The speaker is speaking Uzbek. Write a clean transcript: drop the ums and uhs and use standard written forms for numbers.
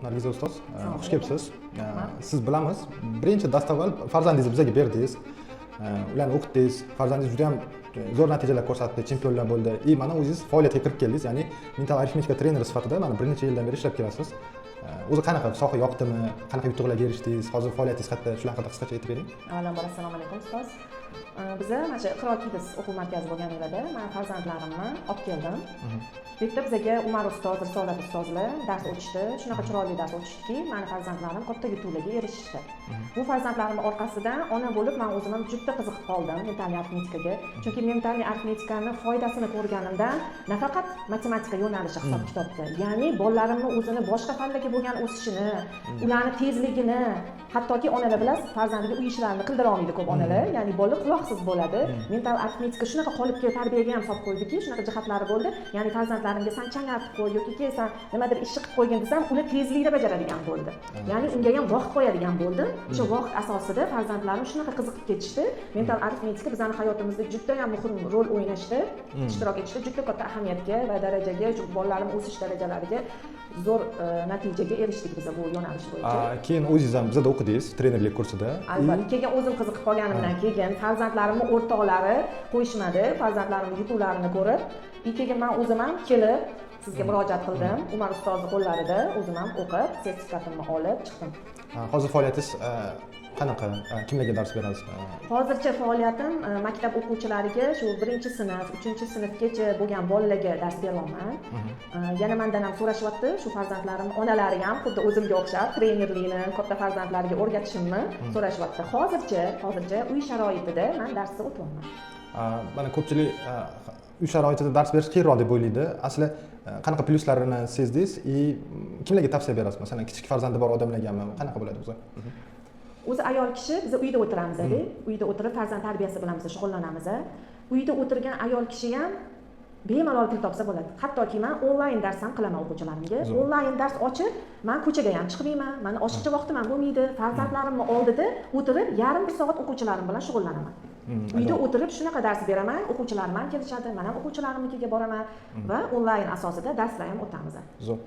Nargiza ustoz. Xush kelibsiz. Siz bilamiz, birinchi dastavval farzandingizni bizga berdingiz. Ularni o'qitdingiz. Farzandingiz juda ham zo'r natijalar ko'rsatdi, chempionlar bo'ldi. Mana o'zingiz faoliyatga kirib keldingiz, ya'ni mental arifmetika treneri sifatida mana bir necha yildan beri ishlab kelasiz. O'zi qanaqa soha yoqdimi? Qanaqa yutuqlarga erishdingiz? Hozir faoliyatingiz haqida shular haqida qisqacha aytib bering. Avvalambor assalomu alaykum ustoz. Biza mana shu Iqro-Kids o'quv markazi bo'lganinglarda men farzandlarimni olib keldim. Bu yerda bizga Umar ustoz, Risolat ustozlar dars o'tishdi. Shunaqa chiroyli dars o'tishdiki, meni farzandlarim katta yutuqlarga erishishdi. Bu farzandlarim orqasidan ona bo'lib men o'zim ham juda qiziqib qoldim mental arifmetikaga. Chunki mental arifmetikani foydasini ko'rganimdan nafaqat matematika yo'nalishi hisob kitobda, ya'ni bolalarimni o'zini boshqa fanlarga bo'lgan o'sishini, ularni tezligini, hattoki onalar bilan farzandiga uy ishlarini qildira olmaydi ko'p onalar, ya'ni bola quloqsiz bo'ladi. Mental arifmetika shunaqa qolipga tarbiyaga ham solib qo'ydiki, shunaqa jihatlari bo'ldi. Ya'ni farzandlarimga san changatib qo'y yoki san nimadir ish qilib qo'ygin desam, ular tezlikda bajaradigan bo'ldi. Ya'ni unga ham vaqt qo'yadigan bo'ldi. O'sha vaqt asosida farzandlarim shunaqa qiziqib ketishdi. Mental arifmetika bizning hayotimizda juda ham muhim rol o'ynashdi, ishtirok etishdi. Juda katta ahamiyatga va darajaga, bolalarim o'sish darajalariga zo'r natijaga erishdik biz bu yo'nalish bo'yicha. Keyin o'zingiz ham bizda o'qidingiz, trenerlik kursida. Albatta, keyin o'zim qiziqib qolganimdan keyin farzandlarimning o'rtoqlari qo'yishmadi, farzandlarimning yutuqlarini ko'rib, keyin men o'zim ham kelib sizga murojaat qildim. Umar ustozni qo'llarida o'zim ham o'qib, sertifikatimni olib chiqdim. Hozir faoliyatingiz qanaqa? Kimlarga dars berasiz? Hozircha faoliyatim maktab o'quvchilariga shu 1-sinf, 3-sinfgacha bo'lgan bolalarga dars beryapman. Yana mendan ham so'rashyapti, shu farzandlarim onalari ham xuddi o'zimga o'xshab trenerlikni katta farzandlariga o'rgatishimni so'rashyapti. Hozircha uy sharoitida men darsga o'tyapman. Mana ko'pchilik uy sharoitida dars berish qiyinroq deb o'ylaydi. Asli qanaqa plyuslarini sezdingiz? Kimlarga tavsiya berasiz? Masalan, kichik farzandi bor odamlargami? Qanaqa bo'ladi o'zi? O'zi ayol kishi biz uyda o'tiramiz, uyda o'tirib farzand tarbiyasi bilan biz shug'ullanamiz. Uyda o'tirgan ayol kishi ham bemalol pul topsa bo'ladi. Hattoki men onlayn dars ham qilaman o'quvchilarimga. Onlayn dars ochib, men ko'chaga ham chiqmayman. Meni oshiqcha vaqtim ham bo'lmaydi. Farzandlarimni oldida o'tirib, yarim bir soat o'quvchilarim bilan shug'ullanaman. Uyda o'tirib shunaqa dars beraman, o'quvchilarim ham kelishadi, men ham o'quvchilarimnikiga boraman va onlayn asosida darslar ham o'tamiz. Zo'r.